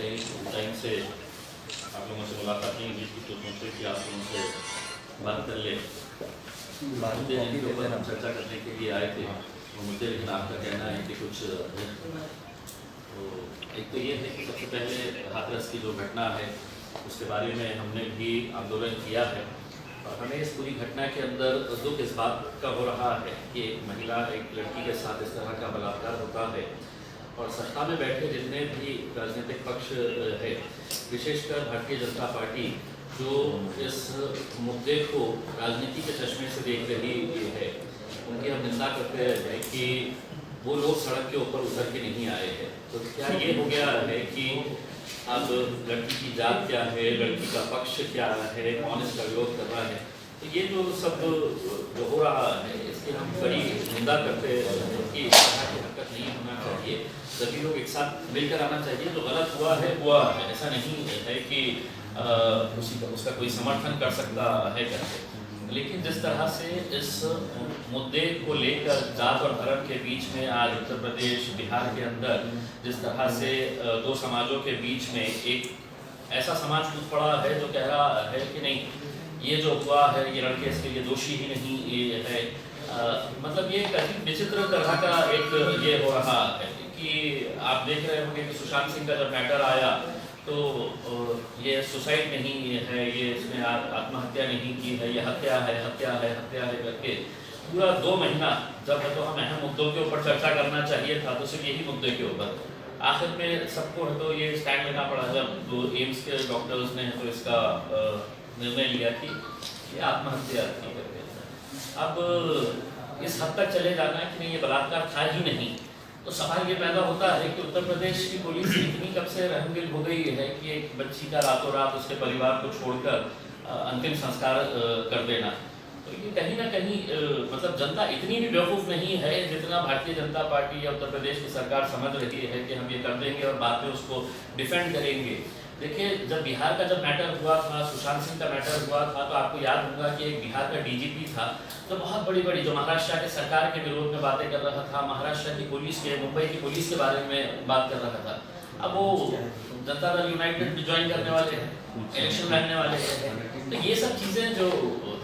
कई टाइम से आप लोगों से मुलाकात नहीं हुई थी, तो सोचे कि आप लोगों से बात कर ले। मुद्दे जिनके ऊपर हम चर्चा करने के लिए आए थे वो मुद्दे, लेकिन आपका कहना है कि कुछ तो एक तो ये है कि सबसे पहले हाथरस की जो घटना है उसके बारे में हमने भी आंदोलन किया है, और हमें इस पूरी घटना के अंदर दुख इस बात का हो रहा है कि एक महिला एक लड़की के साथ इस तरह का बलात्कार होता है, और सत्ता में बैठे जितने भी राजनीतिक पक्ष है, विशेषकर भारतीय जनता पार्टी, जो इस मुद्दे को राजनीति के चश्मे से देख रही है, उनकी हम निंदा करते हैं कि वो लोग सड़क के ऊपर उतर के नहीं आए हैं। तो क्या ये हो गया है कि अब लड़की की जात क्या है, लड़की का पक्ष क्या है, कौन इसका विरोध कर रहा है, तो ये जो सब जो हो रहा है इसकी हम बड़ी निंदा करते हैं कि इस तरह की हरकत नहीं होना चाहिए। सभी लोग एक साथ मिलकर आना चाहिए। जो गलत हुआ है हुआ है, ऐसा नहीं है कि उसका कोई समर्थन कर सकता है करके, लेकिन जिस तरह से इस मुद्दे को लेकर जात और धर्म के बीच में आज उत्तर प्रदेश बिहार के अंदर जिस तरह से दो समाजों के बीच में एक ऐसा समाज टूट पड़ा है जो कह रहा है कि नहीं ये जो हुआ है ये लड़के इसके लिए दोषी ही नहीं ये है, मतलब ये कहीं विचित्र तरह का एक ये हो रहा है कि आप देख रहे होंगे कि सुशांत सिंह का जब मैटर आया तो ये सुसाइड नहीं है, ये इसमें आत्महत्या नहीं की है, ये हत्या है हत्या है हत्या है करके पूरा 2 महीना जब है तो हम अहम मुद्दों के ऊपर चर्चा करना चाहिए था, तो सिर्फ यही मुद्दे के ऊपर आखिर में सबको है तो ये स्टैंड लेना पड़ा जब एम्स के डॉक्टर्स ने तो इसका निर्णय लिया कि ये आत्महत्या थी करके। अब इस हद तक चले जाना है कि नहीं ये बलात्कार था ही नहीं, तो सवाल ये पैदा होता है कि उत्तर प्रदेश की पुलिस इतनी कब से रहमदिल हो गई है कि एक बच्ची का रातों रात उसके परिवार को छोड़कर अंतिम संस्कार कर देना। तो ये कहीं ना कहीं मतलब जनता इतनी भी बेवकूफ़ नहीं है जितना भारतीय जनता पार्टी या उत्तर प्रदेश की सरकार समझ रही है कि हम ये कर देंगे और बाद में उसको डिफेंड करेंगे। देखिए, जब बिहार का जब मैटर हुआ था, सुशांत सिंह का मैटर हुआ था, तो आपको याद होगा कि एक बिहार का डीजीपी था जो बहुत बड़ी बड़ी जो महाराष्ट्र के सरकार के विरोध में बातें कर रहा था, महाराष्ट्र की पुलिस के, मुंबई की पुलिस के बारे में बात कर रहा था। अब वो जनता दल यूनाइटेड भी ज्वाइन करने वाले हैं, इलेक्शन लड़ने वाले हैं, तो ये सब चीज़ें जो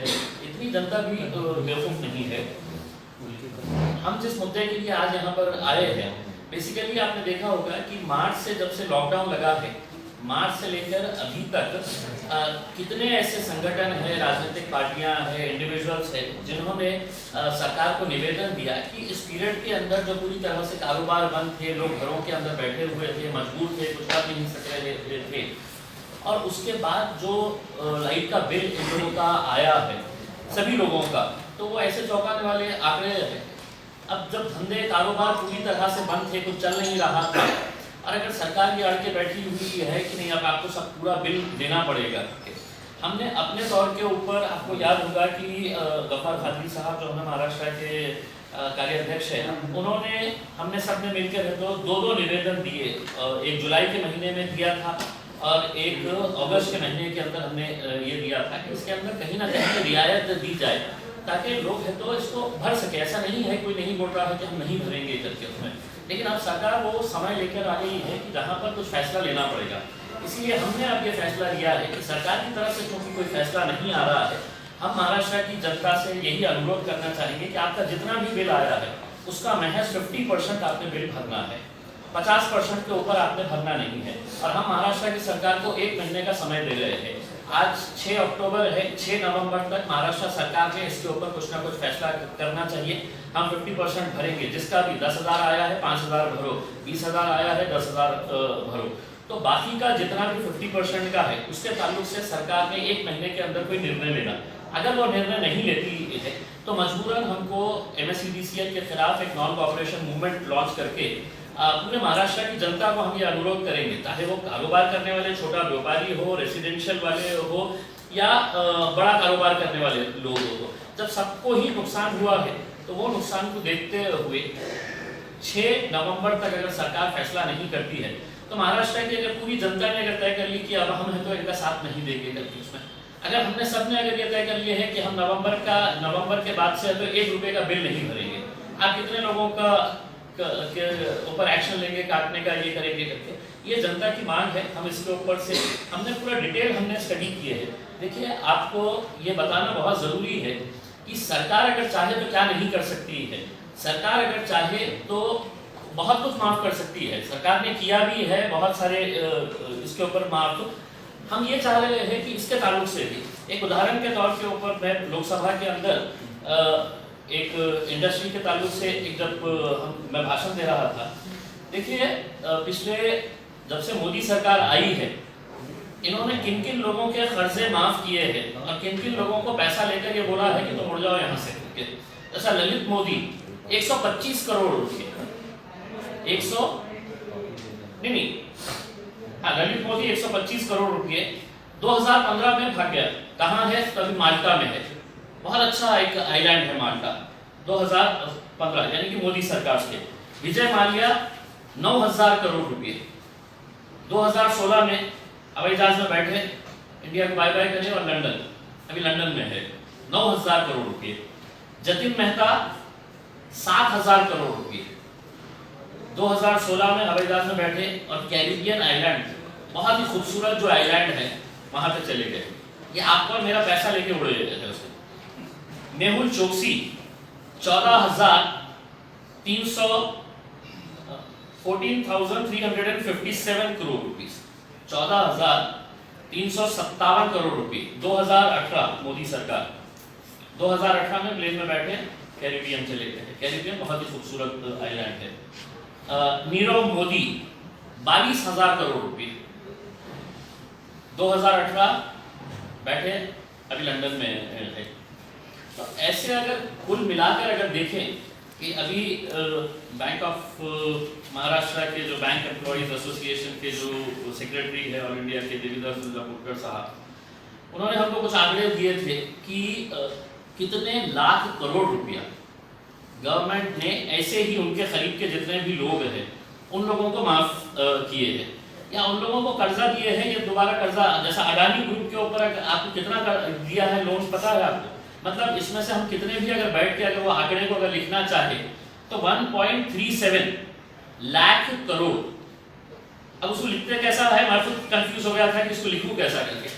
है इतनी जनता भी बेवकूफ़ नहीं है। हम जिस मुद्दे के लिए आज यहाँ पर आए हैं, बेसिकली आपने देखा होगा कि मार्च से जब से लॉकडाउन लगा है, मार्च से लेकर अभी तक कितने ऐसे संगठन हैं, राजनीतिक पार्टियां हैं, इंडिविजुअल्स हैं जिन्होंने सरकार को निवेदन दिया कि इस पीरियड के अंदर जो पूरी तरह से कारोबार बंद थे, लोग घरों के अंदर बैठे हुए थे, मजबूर थे, कुछ कर नहीं सक रहे थे, और उसके बाद जो लाइट का बिल इन लोगों का आया है सभी लोगों का, तो वो ऐसे चौंकाने वाले आंकड़े हैं। अब जब धंधे कारोबार पूरी तरह से बंद थे, कुछ चल नहीं रहा था, और अगर सरकार ये अड़ के बैठी हुई है कि नहीं अब आपको सब पूरा बिल देना पड़ेगा, हमने अपने तौर के ऊपर, आपको याद होगा कि गफ्फार खादरी साहब जो हमें महाराष्ट्र के कार्याध्यक्ष हैं, उन्होंने हमने सब ने मिलकर तो 2 निवेदन दिए, एक जुलाई के महीने में दिया था और एक अगस्त के महीने के अंदर हमने ये दिया था कि इसके अंदर कहीं ना कहीं रियायत दी जाए ताकि लोग है तो इसको भर सके। ऐसा नहीं है, कोई नहीं बोल रहा है कि हम नहीं भरेंगे करके उसमें, लेकिन अब सरकार वो समय लेकर आ गई है कि जहाँ पर कुछ फैसला लेना पड़ेगा। इसीलिए हमने अब ये फैसला लिया है कि सरकार की तरफ से क्योंकि कोई फैसला नहीं आ रहा है, हम महाराष्ट्र की जनता से यही अनुरोध करना चाहेंगे कि आपका जितना भी बिल आया है उसका महज 50% आपने बिल भरना है, 50% के ऊपर आपने भरना नहीं है। और हम महाराष्ट्र की सरकार को 1 महीने का समय दे रहे हैं। आज 6 अक्टूबर है, 6 नवंबर तक महाराष्ट्र सरकार ने इसके ऊपर कुछ ना कुछ फैसला करना चाहिए। हम 50% भरेंगे, जिसका भी 10,000 आया है 5,000 भरो, 20,000 आया है 10,000 भरो, तो बाकी का जितना भी 50% का है उसके ताल्लुक से सरकार ने 1 महीने के अंदर कोई निर्णय लेना। अगर वो निर्णय नहीं लेती है तो मजबूरन हमको MSEDCL के खिलाफ एक नॉन कॉपरेशन मूवमेंट लॉन्च करके पूरे महाराष्ट्र की जनता को हम ये अनुरोध करेंगे, चाहे वो कारोबार करने वाले छोटा व्यापारी हो, रेसिडेंशियल वाले हो या बड़ा कारोबार करने वाले लोग हो, जब सबको ही नुकसान हुआ है तो वो नुकसान को देखते हुए 6 नवंबर तक अगर सरकार फैसला नहीं करती है तो महाराष्ट्र की अगर पूरी जनता ने अगर तय कर ली कि अब हम है तो इनका साथ नहीं देंगे करके, उसमें अगर हमने सबने अगर ये तय कर लिए है कि हम नवंबर के बाद से तो 1 रुपये का बिल नहीं भरेंगे, आप कितने लोगों का के ऊपर एक्शन लेंगे, काटने का ये करेंगे करके, ये जनता की मांग है, हम इसके ऊपर से हमने पूरा डिटेल हमने स्टडी किए है। देखिए, आपको ये बताना बहुत ज़रूरी है कि सरकार अगर चाहे तो क्या नहीं कर सकती है। सरकार अगर चाहे तो बहुत कुछ माफ़ कर सकती है, सरकार ने किया भी है बहुत सारे इसके ऊपर माफ़। हम ये चाह रहे हैं कि इसके ताल्लुक से भी एक उदाहरण के तौर के ऊपर मैं लोकसभा के अंदर एक इंडस्ट्री के ताल्लुक से एक मैं भाषण दे रहा था। देखिए, पिछले जब से मोदी सरकार आई है, इन्होंने किन किन लोगों के कर्जे माफ किए हैं और किन किन लोगों को पैसा लेकर ये बोला है कि तुम उड़ जाओ यहाँ से। जैसा ललित मोदी 125 करोड़ रुपये, 100 नहीं हाँ, ललित मोदी 125 करोड़ रुपये 2015 में भाग गया। कहाँ है? तभी माल्टा में है। बहुत अच्छा एक आइलैंड है माल्टा। 2015 यानी कि मोदी सरकार से। विजय माल्या 9000 करोड़ रुपये 2016 में हवाई जहाज में बैठे इंडिया को बाय बाय करे और लंदन, अभी लंदन में है, 9000 करोड़ रुपये। जतिन मेहता 7000 करोड़ रुपये 2016 में हवाई जहाज में बैठे और कैरिबियन आइलैंड, बहुत ही खूबसूरत जो आइलैंड है वहां पे चले गए। ये आपको और मेरा पैसा लेके उड़े गए। मेहुल चोकसी 14,357 करोड़ रुपीस, 14,357 करोड़ रुपये 2018 मोदी सरकार। 2018 में प्लेन में बैठे कैरिबियन चले गए। कैरिबियन बहुत ही खूबसूरत आइलैंड है। नीरव मोदी 22,000 करोड़ रुपये 2018 बैठे, अभी लंदन में है। तो ऐसे अगर कुल मिलाकर अगर देखें कि अभी बैंक ऑफ महाराष्ट्र के जो बैंक एम्प्लॉयज एसोसिएशन के जो सेक्रेटरी है ऑल इंडिया के देवीदास पुटकर साहब, उन्होंने हमको कुछ आंकड़े दिए थे कि कितने लाख करोड़ रुपया गवर्नमेंट ने ऐसे ही उनके करीब के जितने भी लोग हैं उन लोगों को माफ किए हैं या उन लोगों को कर्जा दिए हैं। ये दोबारा कर्जा, जैसा अडानी ग्रुप के ऊपर आपको कितना दिया है लोन पता है आपको? मतलब इसमें से हम कितने भी अगर बैठ के अगर वो आंकड़े को अगर लिखना चाहे तो 1.37 लाख करोड़। अब उसको लिखते कैसा है, मैं खुद कंफ्यूज हो गया था कि इसको लिखूं कैसा करके।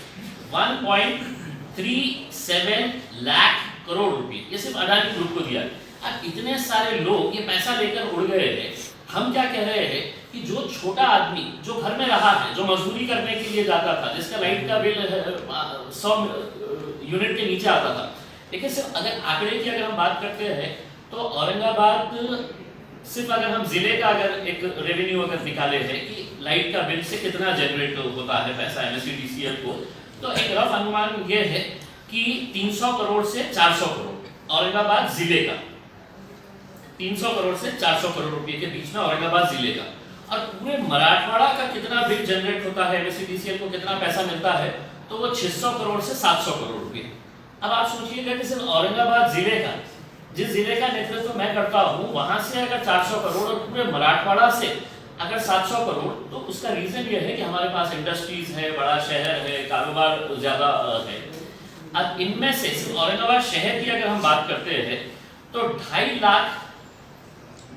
1.37 लाख करोड़ रुपए ये सिर्फ अडानी ग्रुप को दिया। अब इतने सारे लोग ये पैसा लेकर उड़ गए हैं। हम क्या कह रहे हैं कि जो छोटा आदमी जो घर में रहा है, जो मजदूरी करने के लिए जाता था, जिसका लाइट का बिल 100 यूनिट के नीचे आता था। देखिए, सिर्फ अगर आंकड़े की अगर हम बात करते हैं तो औरंगाबाद सिर्फ अगर हम जिले का अगर एक रेवेन्यू अगर निकाले हैं कि लाइट का बिल से कितना जनरेट होता है पैसा MSEDCL को, तो एक रफ अनुमान ये है कि 300 करोड़ से 400 करोड़ औरंगाबाद जिले का, 300 करोड़ से 400 करोड़ रुपए के बीच में औरंगाबाद जिले का। और पूरे मराठवाड़ा का कितना बिल जनरेट होता है, MSEDCL को कितना पैसा मिलता है, तो वो 600 करोड़ से 700 करोड़ रुपए। अब आप सोचिएगा कि सिर्फ औरंगाबाद जिले का, जिस जिले का नेतृत्व मैं करता हूँ, वहां से अगर 400 करोड़ और पूरे मराठवाड़ा से अगर 700 करोड़, तो उसका रीजन ये है कि हमारे पास इंडस्ट्रीज है, बड़ा शहर है, कारोबार ज्यादा है। अब इनमें से सिर्फ औरंगाबाद शहर की अगर हम बात करते हैं तो 2.5 लाख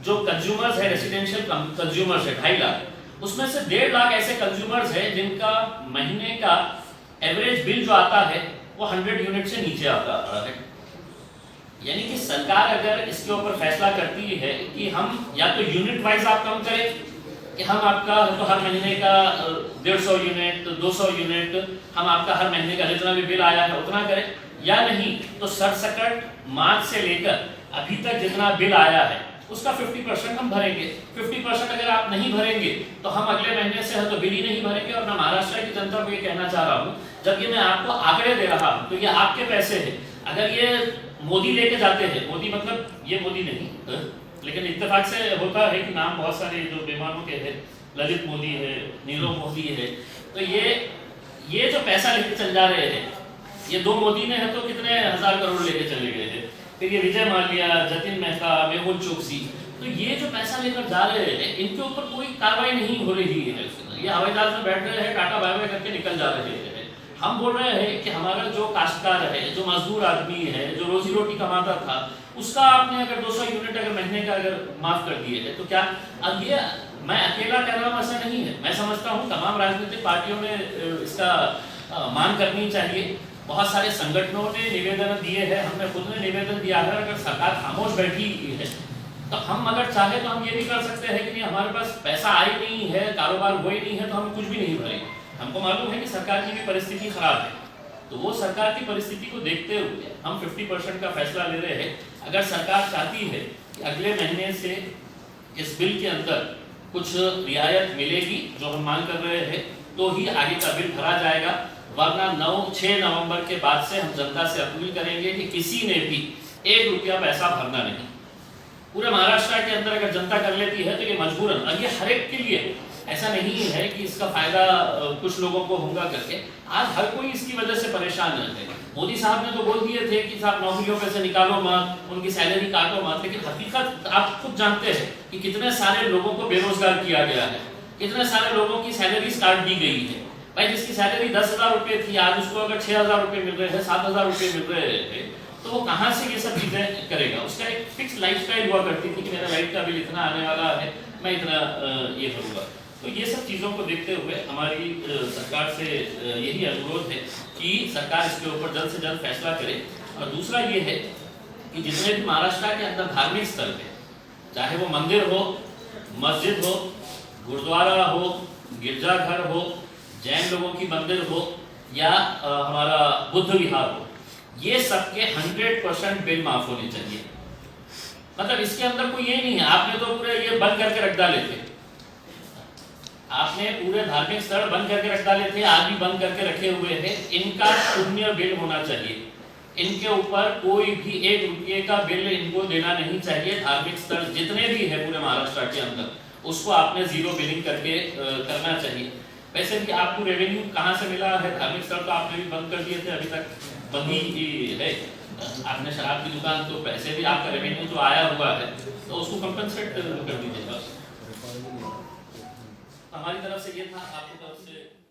जो कंज्यूमर्स है, रेसिडेंशियल कंज्यूमर्स है 2.5 लाख, उसमें से 1.5 लाख ऐसे कंज्यूमर्स है जिनका महीने का एवरेज बिल जो आता है वो 100 यूनिट से नीचे आता है। यानी कि सरकार अगर इसके ऊपर फैसला करती है कि हम या तो यूनिट वाइज आप कम करें कि हम आपका तो हर महीने का 150 यूनिट 200 यूनिट हम आपका हर महीने का जितना भी बिल आया है उतना करें, या नहीं तो सरसकट मार्च से लेकर अभी तक जितना बिल आया है उसका 50% हम भरेंगे। 50% अगर आप नहीं भरेंगे तो हम अगले महीने से है तो बिल ही नहीं भरेंगे। और मैं महाराष्ट्र की जनता को ये कहना चाह रहा हूँ, जबकि मैं आपको आंकड़े दे रहा हूँ तो ये आपके पैसे हैं। अगर ये मोदी लेके जाते हैं, मोदी मतलब ये मोदी नहीं, लेकिन इत्तेफाक से होता है कि नाम बहुत सारे जो बेमानों के हैं, ललित मोदी है, नीरव मोदी है, तो ये जो पैसा लेके चल जा रहे हैं, ये 2 मोदी ने है तो कितने हजार करोड़ लेके चले गए हैं। फिर ये विजय माल्या, जतिन मेहता, मेहुल चोकसी, तो ये जो पैसा लेकर जा रहे हैं इनके ऊपर कोई कार्रवाई नहीं हो रही है। ये हवाई जहाज में बैठ रहे हैं, टाटा बाय बाय करके निकल जा रहे हैं। हम बोल रहे हैं कि हमारा जो काश्तकार है, जो मजदूर आदमी है, जो रोजी रोटी कमाता था, उसका आपने अगर 200 यूनिट अगर महीने का अगर माफ कर दिए है तो क्या अब ये मैं अकेला कह रहा हूँ ऐसा नहीं है, मैं समझता हूँ तमाम राजनीतिक पार्टियों ने इसका मांग करनी चाहिए। बहुत सारे संगठनों ने निवेदन दिए हैं, हमने खुद ने निवेदन दिया है। अगर सरकार खामोश बैठी है तो हम अगर चाहे तो हम ये भी कर सकते हैं कि नहीं हमारे पास पैसा आ ही नहीं है, कारोबार हो ही नहीं है, तो हम कुछ भी नहीं भरेंगे। हमको मालूम है कि सरकार की भी परिस्थिति खराब है, तो वो सरकार की परिस्थिति को देखते हुए हम 50% का फैसला ले रहे हैं। अगर सरकार चाहती है कि अगले महीने से इस बिल के अंदर कुछ रियायत मिलेगी जो हम मांग कर रहे हैं, तो ही आगे का बिल भरा जाएगा, वरना 6 नवंबर के बाद से हम जनता से अपील करेंगे कि किसी ने भी 1 रुपया पैसा भरना नहीं। पूरे महाराष्ट्र के अंदर अगर जनता कर लेती है तो ये मजबूरन, और ये हर एक के लिए, ऐसा नहीं है कि इसका फायदा कुछ लोगों को होगा करके। आज हर कोई इसकी वजह से परेशान है। मोदी साहब ने तो बोल दिए थे कि साहब नौकरियों पे से निकालो मत, उनकी सैलरी काटो मत, लेकिन हकीकत आप खुद जानते हैं कि कितने सारे लोगों को बेरोजगार किया गया है, कितने सारे लोगों की सैलरीज काट दी गई है। भाई जिसकी सैलरी 10,000 रुपये थी, आज उसको अगर 6,000 रुपये मिल रहे हैं, 7,000 रुपये मिल रहे हैं, तो वो कहाँ से ये सब चीजें करेगा। उसका एक फिक्स लाइफस्टाइल हुआ करती थी कि मेरा लाइट का बिल इतना आने वाला है, मैं इतना ये करूँगा। तो ये सब चीज़ों को देखते हुए हमारी सरकार से यही अनुरोध है कि सरकार इसके ऊपर जल्द से जल्द फैसला करे। और दूसरा ये है कि जितने भी महाराष्ट्र के अंदर धार्मिक स्थल पे, चाहे वो मंदिर हो, मस्जिद हो, गुरुद्वारा हो, गिरजाघर हो, जैन लोगों की मंदिर हो या हमारा बुद्ध विहार हो, ये सबके 100% बिल माफ होने चाहिए। मतलब इसके अंदर कोई ये नहीं है आपने तो पूरे ये बंद करके रख डाले थे, आपने पूरे धार्मिक स्थल बंद करके रख डाले थे, आज भी बंद करके रखे हुए हैं। इनका शून्य बिल होना चाहिए, इनके ऊपर कोई भी 1 रुपये का बिल इनको देना नहीं चाहिए। धार्मिक स्थल जितने भी है पूरे महाराष्ट्र के अंदर उसको आपने 0 बिलिंग करके करना चाहिए। वैसे भी आपको रेवेन्यू कहाँ से मिला है? धार्मिक स्थल तो आपने भी बंद कर दिए थे, अभी तक बंद ही है। आपने शराब की दुकान, तो पैसे भी आपका रेवेन्यू जो आया हुआ है तो उसको कंपनसेट कर दीजिएगा। हमारी तरफ से ये था, आपकी तरफ से